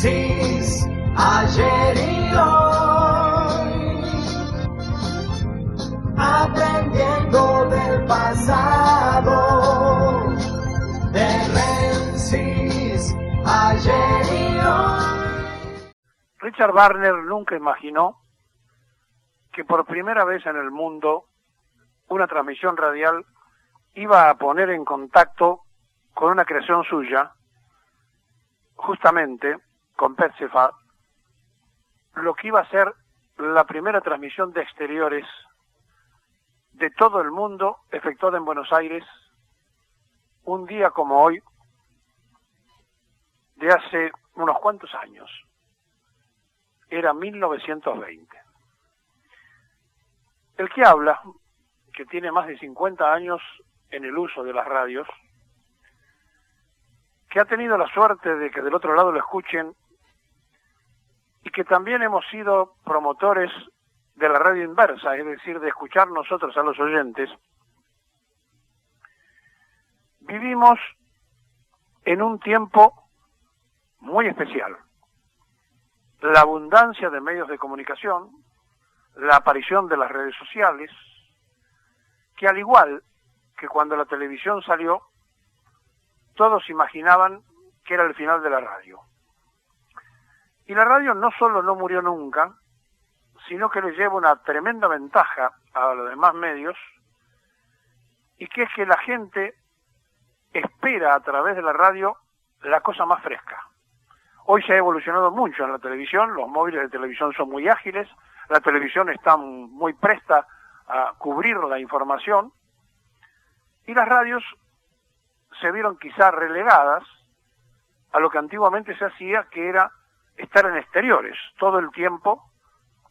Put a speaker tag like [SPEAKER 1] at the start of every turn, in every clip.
[SPEAKER 1] Francis, ayer y hoy, aprendiendo del pasado, de Francis, ayer y hoy.
[SPEAKER 2] Richard Wagner nunca imaginó que por primera vez en el mundo una transmisión radial iba a poner en contacto con una creación suya, justamente con Perceval, lo que iba a ser la primera transmisión de exteriores de todo el mundo efectuada en Buenos Aires un día como hoy de hace unos cuantos años. Era 1920. El que habla, que tiene más de 50 años en el uso de las radios, que ha tenido la suerte de que del otro lado lo escuchen y que también hemos sido promotores de la radio inversa, es decir, de escuchar nosotros a los oyentes, vivimos en un tiempo muy especial. La abundancia de medios de comunicación, la aparición de las redes sociales, que al igual que cuando la televisión salió, todos imaginaban que era el final de la radio. Y la radio no solo no murió nunca, sino que le lleva una tremenda ventaja a los demás medios, y que es que la gente espera a través de la radio la cosa más fresca. Hoy se ha evolucionado mucho en la televisión, los móviles de televisión son muy ágiles, la televisión está muy presta a cubrir la información, y las radios se vieron quizá relegadas a lo que antiguamente se hacía, que era estar en exteriores. Todo el tiempo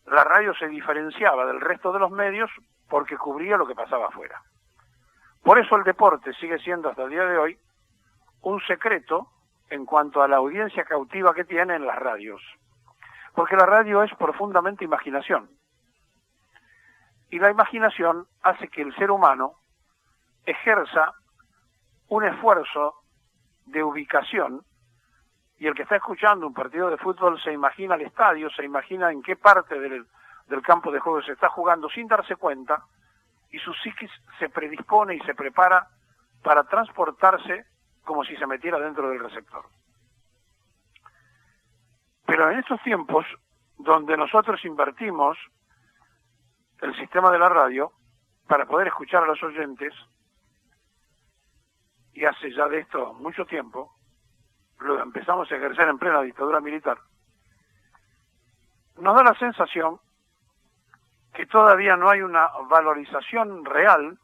[SPEAKER 2] la radio se diferenciaba del resto de los medios porque cubría lo que pasaba afuera. Por eso el deporte sigue siendo hasta el día de hoy un secreto en cuanto a la audiencia cautiva que tiene en las radios. Porque la radio es profundamente imaginación. Y la imaginación hace que el ser humano ejerza un esfuerzo de ubicación, y el que está escuchando un partido de fútbol se imagina el estadio, se imagina en qué parte del campo de juego se está jugando sin darse cuenta, y su psiquis se predispone y se prepara para transportarse como si se metiera dentro del receptor. Pero en estos tiempos, donde nosotros invertimos el sistema de la radio para poder escuchar a los oyentes, y hace ya de esto mucho tiempo, lo empezamos a ejercer en plena dictadura militar, nos da la sensación que todavía no hay una valorización real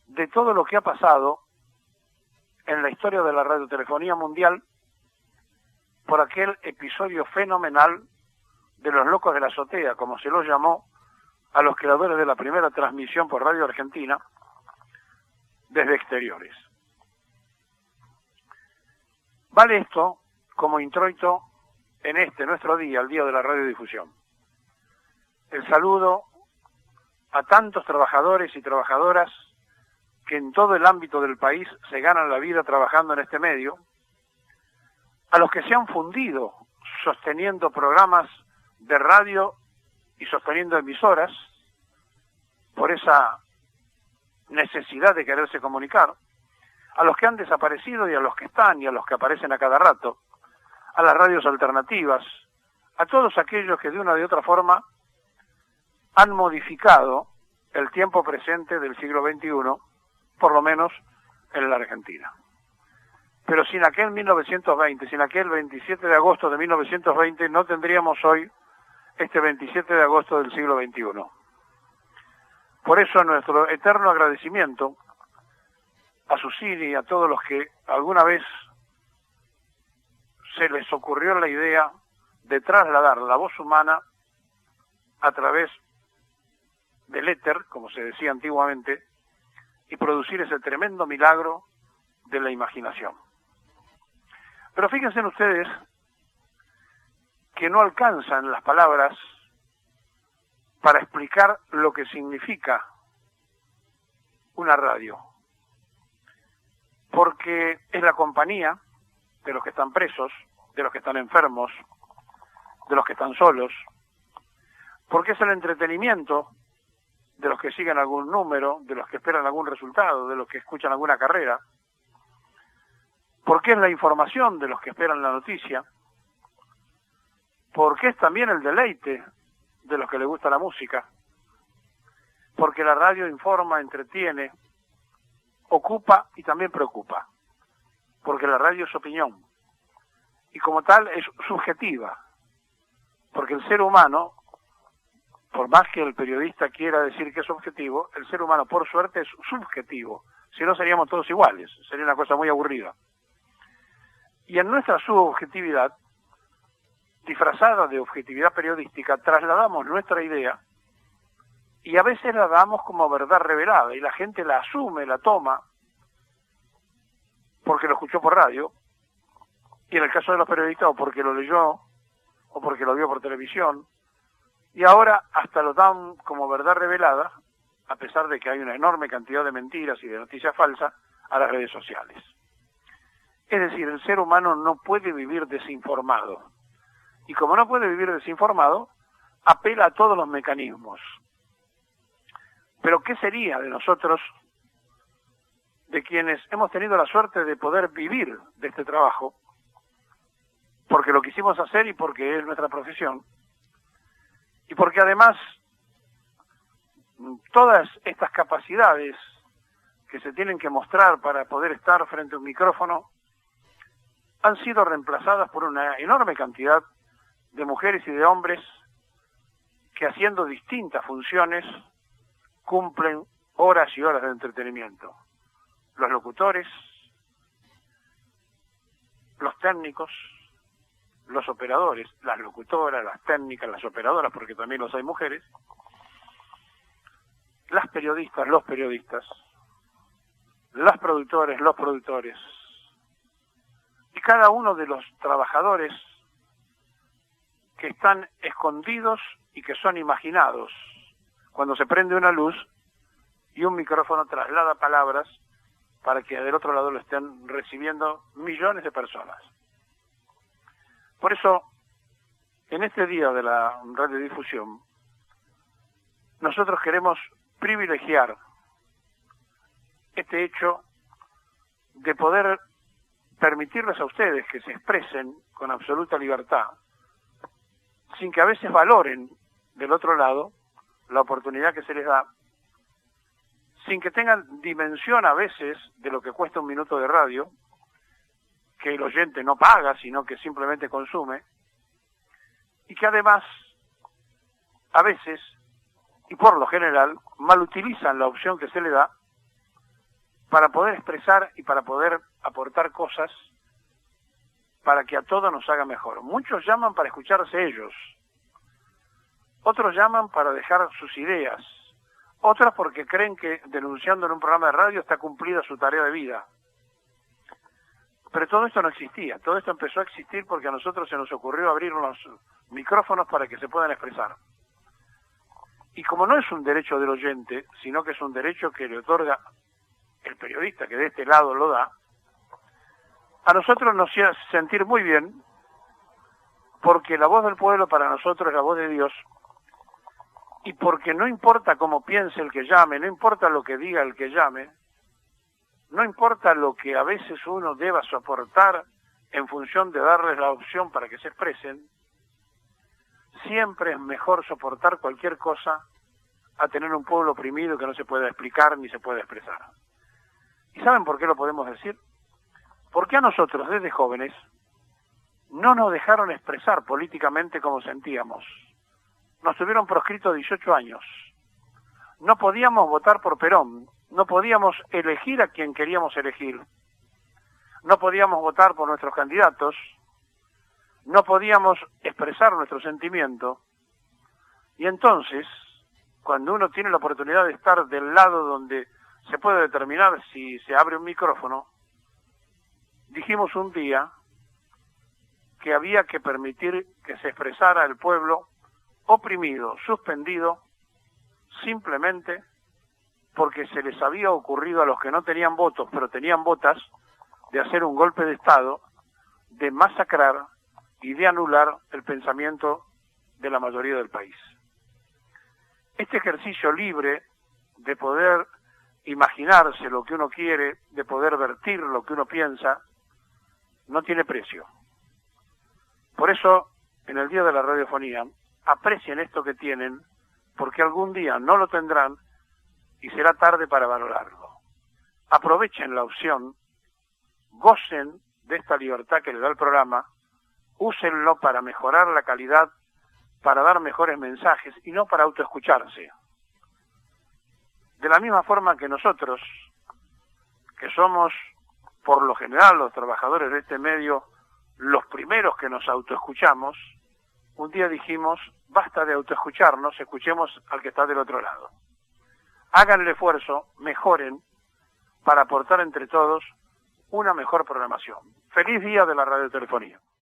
[SPEAKER 2] de todo lo que ha pasado en la historia de la radiotelefonía mundial por aquel episodio fenomenal de los locos de la azotea, como se lo llamó a los creadores de la primera transmisión por Radio Argentina desde exteriores. Vale esto como introito en nuestro día, el día de la radiodifusión. El saludo a tantos trabajadores y trabajadoras que en todo el ámbito del país se ganan la vida trabajando en este medio, a los que se han fundido sosteniendo programas de radio y sosteniendo emisoras por esa necesidad de quererse comunicar, a los que han desaparecido y a los que están y a los que aparecen a cada rato, a las radios alternativas, a todos aquellos que de una u otra forma han modificado el tiempo presente del siglo XXI, por lo menos en la Argentina. Pero sin aquel 1920, sin aquel 27 de agosto de 1920, no tendríamos hoy este 27 de agosto del siglo XXI. Por eso nuestro eterno agradecimiento a Susini y a todos los que alguna vez se les ocurrió la idea de trasladar la voz humana a través del éter, como se decía antiguamente, y producir ese tremendo milagro de la imaginación. Pero fíjense ustedes que no alcanzan las palabras para explicar lo que significa una radio, porque es la compañía de los que están presos, de los que están enfermos, de los que están solos, porque es el entretenimiento de los que siguen algún número, de los que esperan algún resultado, de los que escuchan alguna carrera, porque es la información de los que esperan la noticia, porque es también el deleite de los que les gusta la música, porque la radio informa, entretiene, ocupa y también preocupa, porque la radio es opinión, y como tal es subjetiva, porque el ser humano, por más que el periodista quiera decir que es objetivo, el ser humano por suerte es subjetivo, si no seríamos todos iguales, sería una cosa muy aburrida. Y en nuestra subjetividad, disfrazada de objetividad periodística, trasladamos nuestra idea y a veces la damos como verdad revelada y la gente la asume, la toma, porque lo escuchó por radio, y en el caso de los periodistas o porque lo leyó, o porque lo vio por televisión, y ahora hasta lo dan como verdad revelada, a pesar de que hay una enorme cantidad de mentiras y de noticias falsas, a las redes sociales. Es decir, el ser humano no puede vivir desinformado. Y como no puede vivir desinformado, apela a todos los mecanismos. Pero ¿qué sería de nosotros, de quienes hemos tenido la suerte de poder vivir de este trabajo, porque lo quisimos hacer y porque es nuestra profesión, y porque además todas estas capacidades que se tienen que mostrar para poder estar frente a un micrófono han sido reemplazadas por una enorme cantidad de mujeres y de hombres que haciendo distintas funciones cumplen horas y horas de entretenimiento. Los locutores, los técnicos, los operadores, las locutoras, las técnicas, las operadoras, porque también los hay mujeres, las periodistas, los periodistas, las productores, los productores, y cada uno de los trabajadores que están escondidos y que son imaginados cuando se prende una luz y un micrófono traslada palabras para que del otro lado lo estén recibiendo millones de personas. Por eso, en este día de la radiodifusión, nosotros queremos privilegiar este hecho de poder permitirles a ustedes que se expresen con absoluta libertad, sin que a veces valoren del otro lado la oportunidad que se les da, sin que tengan dimensión a veces de lo que cuesta un minuto de radio, que el oyente no paga, sino que simplemente consume, y que además, a veces, y por lo general, mal utilizan la opción que se le da para poder expresar y para poder aportar cosas para que a todos nos haga mejor. Muchos llaman para escucharse ellos, otros llaman para dejar sus ideas, otros porque creen que denunciando en un programa de radio está cumplida su tarea de vida. Pero todo esto no existía, todo esto empezó a existir porque a nosotros se nos ocurrió abrir los micrófonos para que se puedan expresar. Y como no es un derecho del oyente, sino que es un derecho que le otorga el periodista, que de este lado lo da, a nosotros nos hace sentir muy bien, porque la voz del pueblo para nosotros es la voz de Dios, y porque no importa cómo piense el que llame, no importa lo que diga el que llame, no importa lo que a veces uno deba soportar en función de darles la opción para que se expresen, siempre es mejor soportar cualquier cosa a tener un pueblo oprimido que no se puede explicar ni se puede expresar. ¿Y saben por qué lo podemos decir? Porque a nosotros, desde jóvenes, no nos dejaron expresar políticamente como sentíamos. Nos tuvieron proscritos 18 años. No podíamos votar por Perón, no podíamos elegir a quien queríamos elegir, no podíamos votar por nuestros candidatos, no podíamos expresar nuestro sentimiento. Y entonces, cuando uno tiene la oportunidad de estar del lado donde se puede determinar si se abre un micrófono, dijimos un día que había que permitir que se expresara el pueblo oprimido, suspendido, simplemente porque se les había ocurrido a los que no tenían votos, pero tenían botas, de hacer un golpe de Estado, de masacrar y de anular el pensamiento de la mayoría del país. Este ejercicio libre de poder imaginarse lo que uno quiere, de poder vertir lo que uno piensa, no tiene precio. Por eso, en el Día de la Radiofonía, aprecien esto que tienen, porque algún día no lo tendrán y será tarde para valorarlo. Aprovechen la opción, gocen de esta libertad que le da el programa, úsenlo para mejorar la calidad, para dar mejores mensajes y no para autoescucharse. De la misma forma que nosotros, que somos por lo general los trabajadores de este medio, los primeros que nos autoescuchamos, un día dijimos, basta de autoescucharnos, escuchemos al que está del otro lado. Hagan el esfuerzo, mejoren, para aportar entre todos una mejor programación. Feliz día de la radiotelefonía.